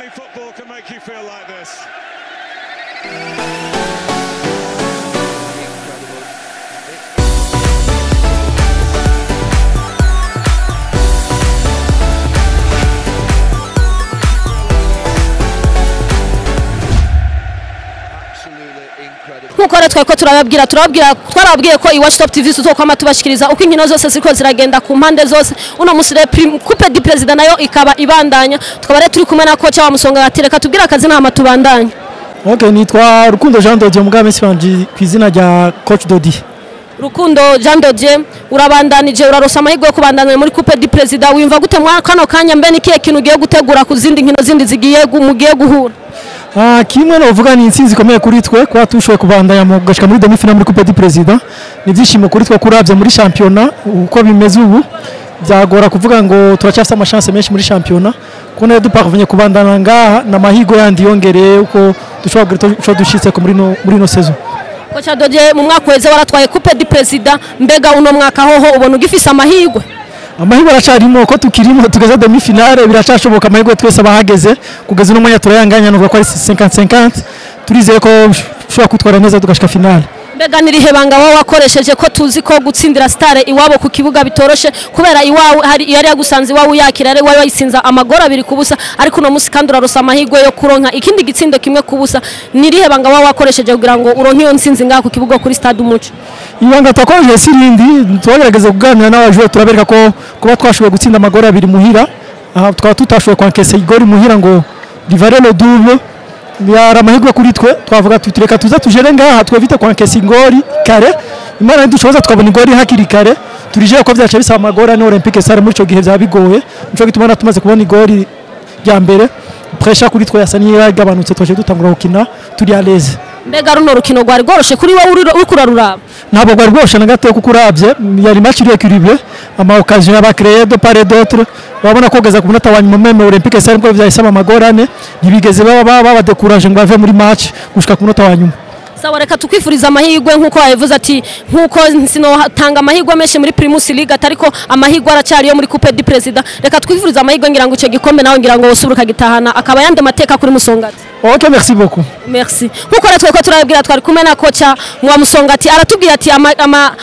Only football can make you feel like this. Nkuko twari ko twarababwiye ko iwacu Top TV tuzokwama tubashikiriza uko inkino zose ziriko ziragenda ku mpande zose. Uno musi coupe du president nayo ikaba ibandanya, tukaba rero turi kumwe na coach wa Musonga gatereka tubwira akazi n'ama tubandanya. Okay, nitwa Rukundo Jean Dodier mugame sifanje kwizina rya coach Dodi. Rukundo Jean Dodier urabandanije urarosa amahirwe yo kubandanya muri coupe du president, wimva gute mwa kano kanya mbe nikiye kintu ugiye gutegura ku zindi nkino zindi zigiye mugiye guhura? Kimwe novuga ni insinzi ikomeye kuri twe kwa tushoye kubandanya mu gashika muri demi final muri coupe du president. Ni byishimo kuri twe kuravye muri championnat uko bimeze ubu byagora kuvuga ngo turacyafite amachance menshi muri championnat kuko duparvenye kubandana ngaha na mahigo yandi yongereye uko dushobora dushitse ko muri no saison. Coach Dodier mu mwaka weze waratwaye coupe du president, mbega uno mwaka hoho ubona ugifise amahirwe? Amahirwe aracarimo ko tukirimo tugeze demi finale, biracashoboka amahirwe twese abahageze kugeza no mwanya turayanganya no ko ari 50-50, turizeye ko ushobora kutwara neza tugashika finale. Mbega nirihe banga wawe wakoresheje ko tuzi ko gutsindira Stare iwabo ku kibuga bitoroshe kubera iwawe hari yari yagusanze iwawe yakira ari wawe wayisinza amagora abiri kubusa, ariko no musi kandi urarosa amahirwe yo kuronka ikindi gitsindo kimwe kubusa. Nirihe banga wawe wakoresheje kugira ngo uronke iyo ntsinzi ngaha ku kibuga kuri Stade Umuco? Ibanga twakoresheje sirindi twagerageza kuganira n'abaje turabereka ko kuba twashoboye gutsinda amagora abiri muhira, tukaba tutashoboye kwankesa igori muhira ngo rivare le double. Yara amahirwe kuri twe twavuga tutireka tuza tujere ngaha twevite kwankesa ingori kare, imana ndushoboza twabona ingori hakiri kare, turije ko byaca bisaba amagora no Olympique Stare muri cyo gihe byabigoye, nico gituma tumaze kubona igori rya mbere pressure kuri twe yasani yagabanutse twaje dutangura gukina turi à l'aise. Mbega runo rukino rwari goroshe kuri wowe uri kuraruraba? Ntabwo rwari rwoshe na gato kuko uravye yari match iri équilibrée, ama occasion aba créé de part et d'autre, babona kogeza ku munota wa nyuma meme Olympique Stare ko vyayisaba amagorane ntibigeze baba décourager ngo bave muri match gushika ku munota wa nyuma. Sawa, reka tukwifuriza amahirwe nkuko wabivuze ati nkuko sino tanga amahirwe menshi muri Primus League atariko amahirwe aracyari yo muri Coupe du President. Reka twifuriza amahirwe ngira ngo ico gikombe nawe ngira ngo usuburuka gitahana akaba yande mateka kuri Musongati. Okay, merci beaucoup. Merci. Nkuko ratwe ko turabwira twari kumwe na kocha mwa Musongati aratubwira ati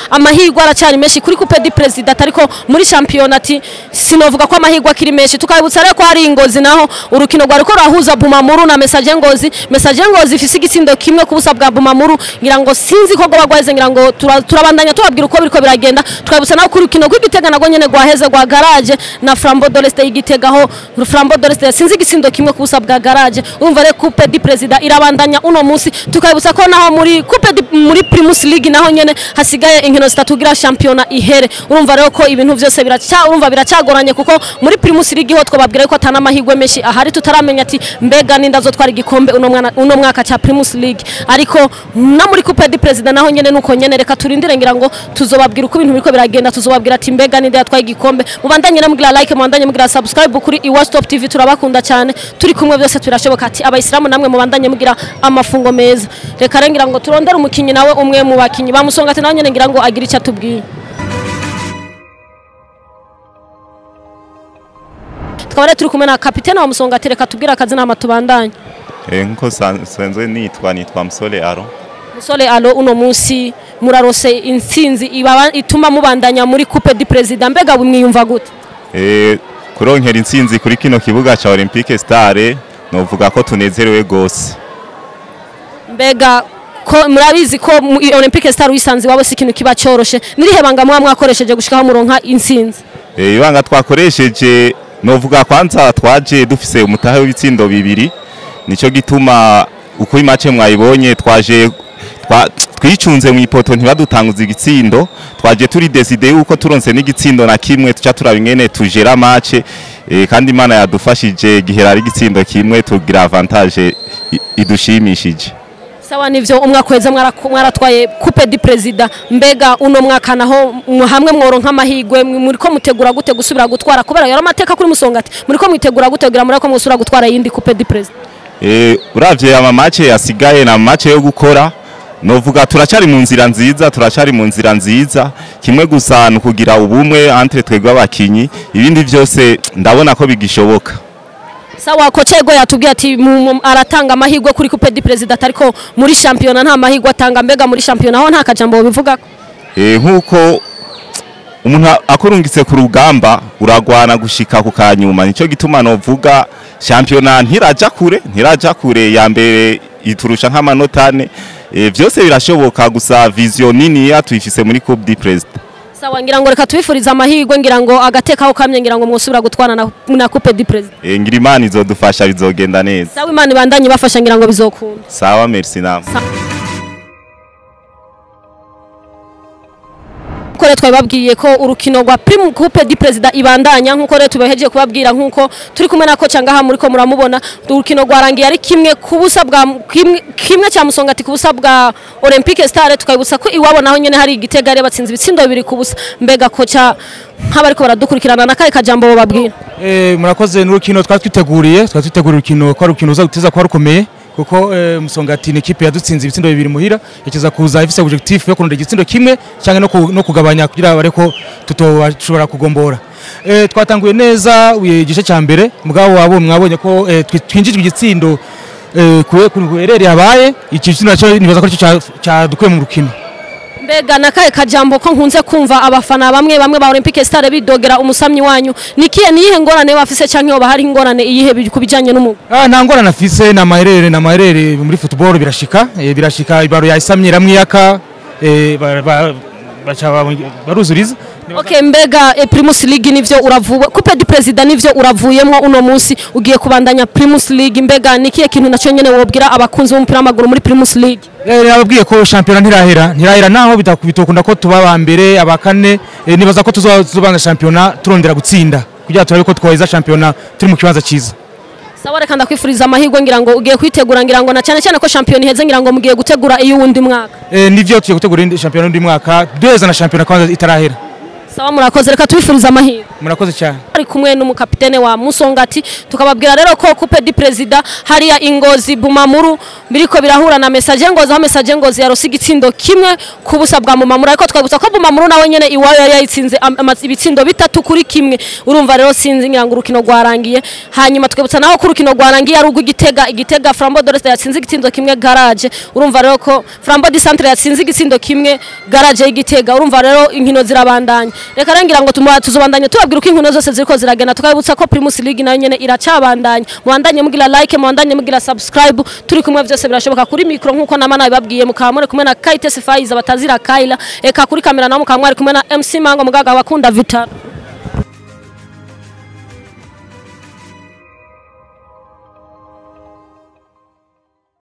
amahirwe aracyari menshi kuri Coupe du President ariko muri championnat sinovuga ko amahirwe akiri menshi. Tukabutsa rero ko ari Ngozi naho urukino rwari ko rahuza Bumamuru na Message Ngozi. Message Ngozi ifise igitsindo kimwe kubusa bwa Bumamuru, ngira ngo sinzi ko bagwaheze, ngira ngo turabandanya tubabwira uko biriko biragenda. Tukabutsa naho kuri urukino rw'Igitega nago nyene gwaheze gwa Garage na Flambeau de l'Est y'Igitega ho Flambeau de l'Est sinzi igitsindo kimwe kubusa bwa Garage. Umva rero Coupe du President irabandanya uno musi, tukabutsa ko naho muri muri Primus League naho nyene hasigaye inkino zitatugira championnat ihere. Urumva rero ko ibintu byose biracagoranye kuko muri Primus League ho twababwira ko atana amahirwe menshi ahari, tutaramenya ati mbega nindazo twari igikombe uno mwaka cha Primus League, ariko na muri Coupe du President naho nyene nuko nyene. Reka turindire ngira ngo tuzobabwira uko ibintu biriko biragenda, tuzobabwira ati mbega ninde yatwaye igikombe. Mubandanye mugira like, mubandanye mugira subscribe kuri iwacu Top TV, turabakunda cyane, turi kumwe byose turashoboka. Ati abayisilamu namwe mubandanye mugira amafungo meza. Reka rengira ngo turondere umukinyi nawe umwe mu bakinyi ba Musongati nawe nyene ngira ngo agira icyo atubwiye. Twabare turi kumwe na kapiteni wa Musongati, reka tubwira akazi n'ama tubandanye. Nko sanzwe nitwa Musole Aro. Musole Aro, uno musi murarose intsinzi ituma mubandanya muri Coupe du President, mbega bumwiyumva gute? Kuronkera intsinzi kuri kino kibuga cha Olympique Stare novuga ko tunezerewe gose. Mbega ko murabizi ko Olympique Stare wisanze wabo si kintu kiba cyoroshe, nirihe banga mwakoresheje gushikaho muronka intsinzi? Ibanga twakoresheje novuga kwanza twaje dufise umutahe w'ibitsindo bibiri, nico gituma uko imace mwayibonye twaje twicunze mu ipoto ntibadutanguza igitsindo, twaje turi decide yuko turonse n'igitsindo na kimwe tuca turabingene tujera match, kandi Imana yadufashije gihera ari igitsindo kimwe tugira avantage idushimishije. Sawa, nivyo umwaka kweza mwaratwaye Coupe du President, mbega uno mwaka naho hamwe mworonka amahirwe muri ko mutegura gute gusubira gutwara kubera yaro amateka kuri Musongati, muri ko mwitegura gute kugira muri ko musubira gutwara yindi Coupe du President? Uravye ama match yasigaye na match yo gukora, novuga turacari mu nzira nziza, kimwe gusa nukugira ubumwe entre twebwe abakinyi, ibindi byose ndabona ko bigishoboka. sawa kocha ego yatubwiye ati aratanga amahirwe kuri coupe du president ariko muri championnat nta mahirwe atanga mbega muri championnat aho nta kajambo bivuga nkuko umuntu akorungitse ku rugamba uragwana gushika ku kanyuma nico gituma novuga championnat ntiraja kure ya mbere iturusha nk'amanota 4 byose birashoboka gusa vision nini yatwifise muri coupe du president. Sawa ngira ngo reka tubifuriza amahirwe ngira ngo agatekaho kamye ngira ngo mwosubira gutwana na coupe du president. Ngira Imana izodufasha bizogenda neza. Sawa Imana ibandanye bafasha ngira ngo bizokunda. Sawa merci namwe. Kore twababwiye ko urukino rwa Prime Coupe du President ibandanya nkuko rero tubahejeje kubabwira nkuko turi kumwe na kocha ngaha muri ko muramubona urukino rwarangiye ari kimwe kubusa bwa kimwe cya Musongati kubusa bwa Olympique Star tukayibutsa ko iwabo naho nyene hari Igitega rero batsinze ibitsindo bibiri kubusa mbega kocha nk'abariko baradukurikirana na kare kajambo bababwira murakoze n'urukino twiteguriye urukino ko urukino uzaguteza kwa rukomeye kuko Musongati ni equipe yadutsinze ibitsindo bibiri muhira yakiza kuza ifise objectif yo kurunda igitsindo kimwe cyangwa no kugabanya kugira bareko tutoshobora kugombora twatanguye neza igice cya mbere mugabo wabo mwabonye ko twinjijwe igitsindo kuherere habaye ikitsindo naco nibaza ko cyadukuye mu rukino mbega nakaye kajambo ko nkunze kumva abafana bamwe ba Olympique Star bidogera umusamyi wanyu niyihe ngorane bafise canke oba hari ingorane iyihe kubijanye n'umugo nta ngorane afise na maherere muri football birashika ibaro yayisamye ramwe yaka baruzuriza Okay mbega Primus League nivyo uravuwe Coupe du President nivyo uravuyemwo uno munsi ugiye kubandanya Primus League mbega nikiye kintu naco nyene wobwira abakunzi b'umupira w'amaguru muri Primus League nababwiye ko championnat ntirahera naho bitokunda ko tuba ba mbere abakane nibaza ko tuzobanga championnat turondera gutsinda kugira turabe ko twaheza championnat turi mu kibanza ciza sawa reka ndakwifuriza amahirwe ngira ngo ugiye kwitegura ngira ngo na cyane ko champion iheze ngira ngo mugiye gutegura iyo wundi mwaka nivyo tugiye gutegura championnat undi mwaka duheza na championnat kwanza itarahera sawa murakoze reka tubifuriza amahirwe murakoze cyane ari kumwe n'umukapitene wa Musongati tukababwira rero ko Coupe du President hariya Ingozi Bumamuru biriko birahura na Message Ngozi aho Message Ngozi yarose igitsindo kimwe kubusa bwa Bumamuru ariko twabutsa ko Bumamuru nawe nyene iwayo yari yayitsinze ibitsindo 3-1 urumva rero sinzi ngira ngo urukino rwarangiye hanyuma tukabutsa naho ko urukino rwarangiye ari Igitega Flambeau d'Oreste yatsinze igitsindo kimwe Garage urumva rero ko Flambeau du Centre yatsinze igitsindo kimwe Garage y'Igitega urumva rero inkino zirabandanya reka rangira ngo tuzobandanye tubabwira uko inkino zose ziriko ziragenda tukabutsa ko Primus League nayo nyene iracabandanya muandanye mugira like muandanye mugira subscribe turi kumwe byose birashoboka kuri micro nkuko namana bibabwiye mukamure kumwe na Kaitesi Faiza batazira Kaila eka kuri kamera naho mukamwari kumwe na MC Mango mugaga bakunda Vital